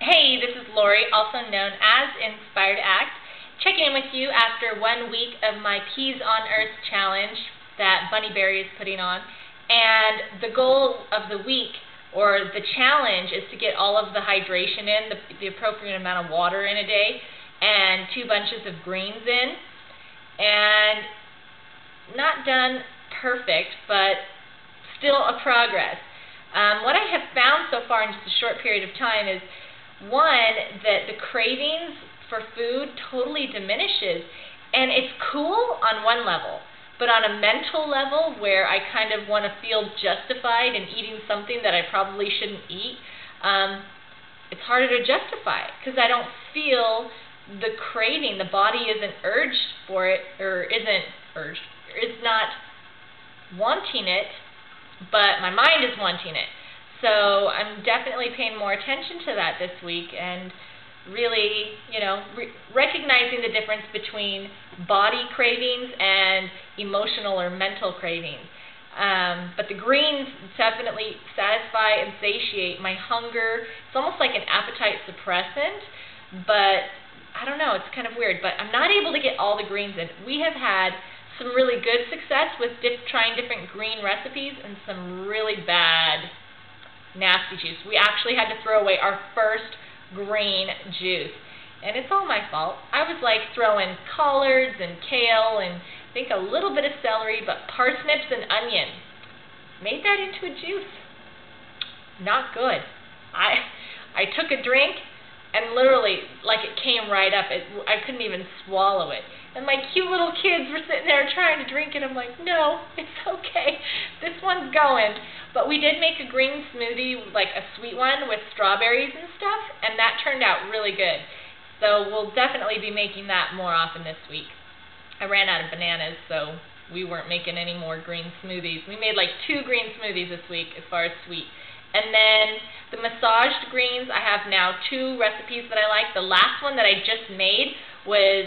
Hey, this is Lori, also known as Inspired Act, checking in with you after 1 week of my Peas on Earth challenge that Bunny Berry is putting on. And the goal of the week, or the challenge, is to get all of the hydration in, the appropriate amount of water in a day, and 2 bunches of greens in. And not done perfect, but still a progress. What I have found so far in just a short period of time is, one, that the cravings for food totally diminishes, and it's cool on one level, but on a mental level where I kind of want to feel justified in eating something that I probably shouldn't eat, it's harder to justify because I don't feel the craving. The body isn't urged for it, or is not wanting it, but my mind is wanting it. So I'm definitely paying more attention to that this week, and really, recognizing the difference between body cravings and emotional or mental cravings. But the greens definitely satisfy and satiate my hunger. It's almost like an appetite suppressant, but I don't know, it's kind of weird. But I'm not able to get all the greens in. We have had some really good success with trying different green recipes and some really bad nasty juice. We actually had to throw away our first green juice, and it's all my fault. I was like throwing collards and kale and I think a little bit of celery, but parsnips and onion. Made that into a juice. Not good. I took a drink and literally, like, it came right up. I couldn't even swallow it. And my cute little kids were sitting there trying to drink it. I'm like, no, it's okay. This one's going. But we did make a green smoothie, like a sweet one with strawberries and stuff, and that turned out really good. So we'll definitely be making that more often this week. I ran out of bananas, so we weren't making any more green smoothies. We made like 2 green smoothies this week as far as sweet. And then the massaged greens, I have now 2 recipes that I like. The last one that I just made was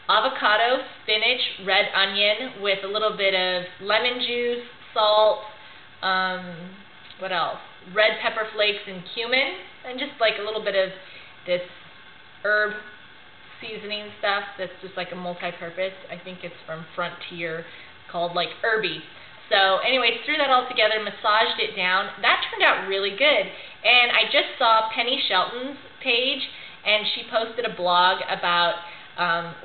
avocado, spinach, red onion with a little bit of lemon juice, salt, what else? Red pepper flakes and cumin, and just like a little bit of this herb seasoning stuff that's just like a multi-purpose. I think it's from Frontier, called like Irby. So anyway, threw that all together, massaged it down. That turned out really good. And I just saw Penny Shelton's page, and she posted a blog about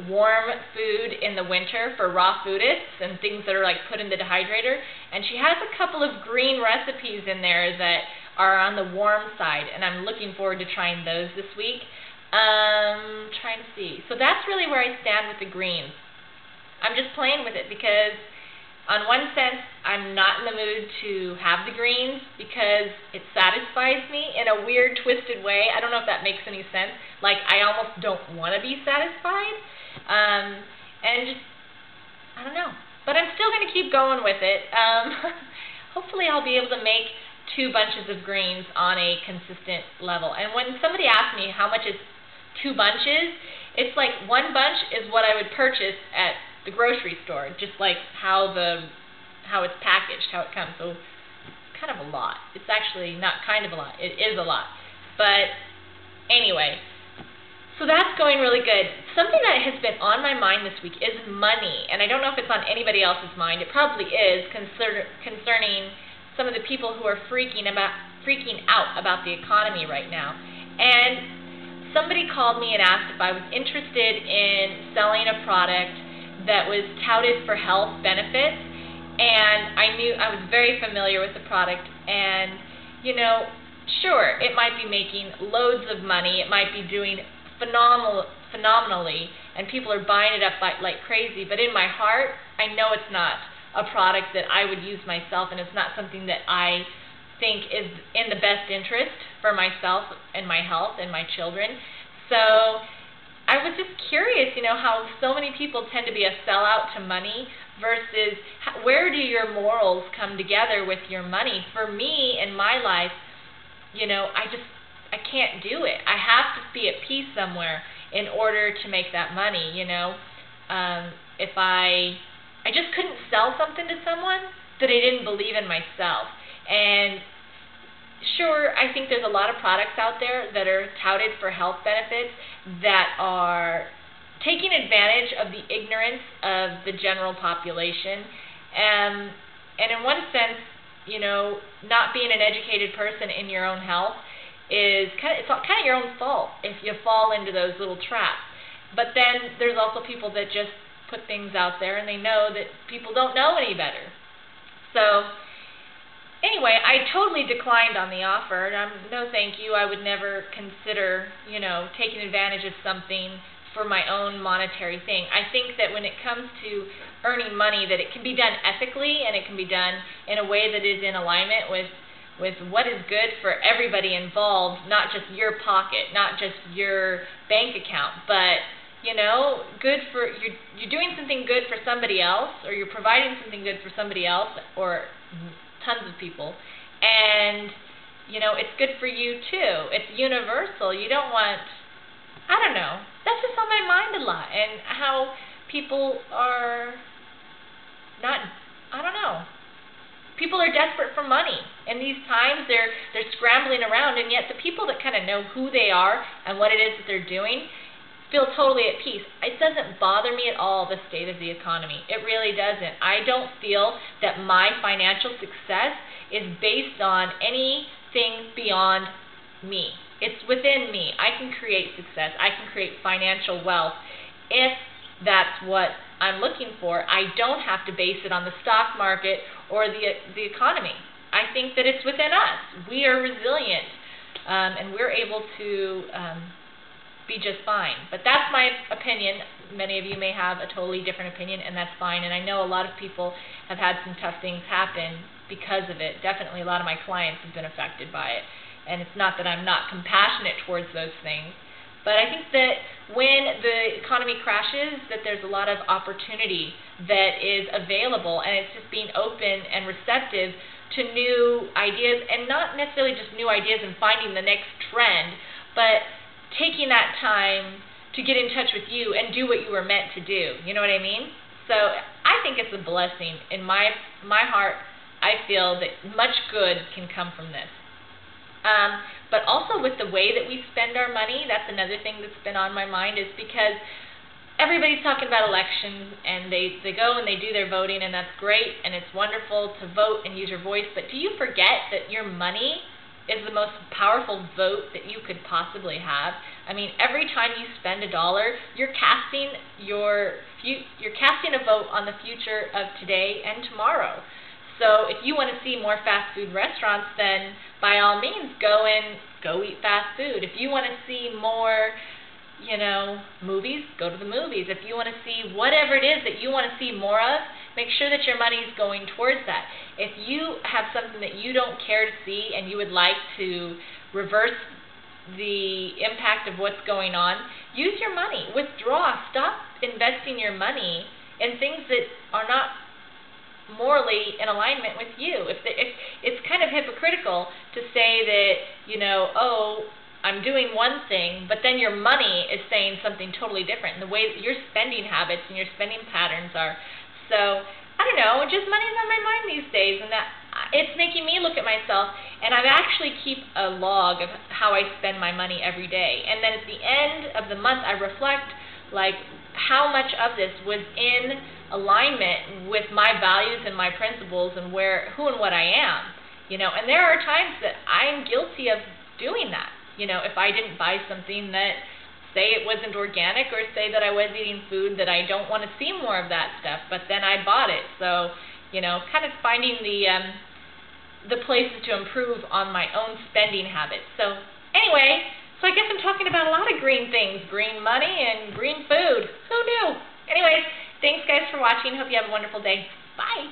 warm food in the winter for raw foodists and things that are like put in the dehydrator. And she has a couple of green recipes in there that are on the warm side, and I'm looking forward to trying those this week. Trying to see. So that's really where I stand with the greens. I'm just playing with it because on one sense, I'm not in the mood to have the greens because it satisfies me in a weird, twisted way. I don't know if that makes any sense. Like, I almost don't want to be satisfied. And just, I don't know. But I'm still going to keep going with it. Hopefully I'll be able to make 2 bunches of greens on a consistent level. And when somebody asks me how much is 2 bunches, it's like 1 bunch is what I would purchase at the grocery store, just like how it's packaged, how it comes. So kind of a lot. It's actually not kind of a lot. It is a lot. But anyway, so that's going really good. Something that has been on my mind this week is money, and I don't know if it's on anybody else's mind. It probably is, concerning some of the people who are freaking out about the economy right now. And somebody called me and asked if I was interested in selling a product that was touted for health benefits, and I knew I was very familiar with the product, and sure, it might be making loads of money, it might be doing phenomenally, and people are buying it up like crazy, but in my heart, I know it's not a product that I would use myself, and it's not something that I think is in the best interest for myself and my health and my children. So I was just curious, how so many people tend to be a sellout to money versus where do your morals come together with your money? For me, in my life, I can't do it. I have to be at peace somewhere in order to make that money, If I just couldn't sell something to someone that I didn't believe in myself. And sure, I think there's a lot of products out there that are touted for health benefits that are taking advantage of the ignorance of the general population. And in one sense, you know, not being an educated person in your own health is kind of your own fault if you fall into those little traps. But then there's also people that just put things out there and they know that people don't know any better. So anyway, I totally declined on the offer. No thank you. I would never consider, you know, taking advantage of something for my own monetary thing. I think that when it comes to earning money, that it can be done ethically and it can be done in a way that is in alignment with what is good for everybody involved, not just your pocket, not just your bank account, but, you know, good for you're doing something good for somebody else, or you're providing something good for somebody else, or tons of people, and, you know, it's good for you too. It's universal. You don't want, I don't know, that's just on my mind a lot, and how people are not, I don't know, people are desperate for money. In these times, they're scrambling around, and yet the people that kind of know who they are and what it is that they're doing feel totally at peace. It doesn't bother me at all, the state of the economy. It really doesn't. I don't feel that my financial success is based on anything beyond me. It's within me. I can create success. I can create financial wealth if that's what I'm looking for. I don't have to base it on the stock market or the economy. I think that it's within us. We are resilient, and we're able to be just fine. But that's my opinion. Many of you may have a totally different opinion, and that's fine. And I know a lot of people have had some tough things happen because of it. Definitely a lot of my clients have been affected by it. And it's not that I'm not compassionate towards those things, but I think that when the economy crashes, that there's a lot of opportunity that is available, and it's just being open and receptive to new ideas, and not necessarily just new ideas and finding the next trend, but taking that time to get in touch with you and do what you were meant to do. You know what I mean? So I think it's a blessing. In my heart, I feel that much good can come from this. But also with the way that we spend our money, that's another thing that's been on my mind, is because everybody's talking about elections, and they go and they do their voting, and that's great, and it's wonderful to vote and use your voice, but do you forget that your money is the most powerful vote that you could possibly have? I mean, every time you spend $1, you're casting a vote on the future of today and tomorrow. So if you want to see more fast food restaurants, then by all means go eat fast food. If you want to see more, you know, movies, go to the movies. If you want to see whatever it is that you want to see more of, make sure that your money is going towards that. If you have something that you don't care to see and you would like to reverse the impact of what's going on, use your money. Withdraw. Stop investing your money in things that are not morally in alignment with you. If it's kind of hypocritical to say that, you know, oh, I'm doing one thing, but then your money is saying something totally different, and the way that your spending habits and your spending patterns are. So, I don't know, just money's on my mind these days, and that it's making me look at myself, and I actually keep a log of how I spend my money every day. And then at the end of the month, I reflect, like, how much of this was in alignment with my values and my principles and who and what I am, you know. And there are times that I'm guilty of doing that. You know, if I didn't buy something that, say it wasn't organic, or say that I was eating food that I don't want to see more of that stuff, but then I bought it. So, you know, kind of finding the places to improve on my own spending habits. So anyway, so I guess I'm talking about a lot of green things, green money and green food. Who knew? Anyways, thanks guys for watching. Hope you have a wonderful day. Bye.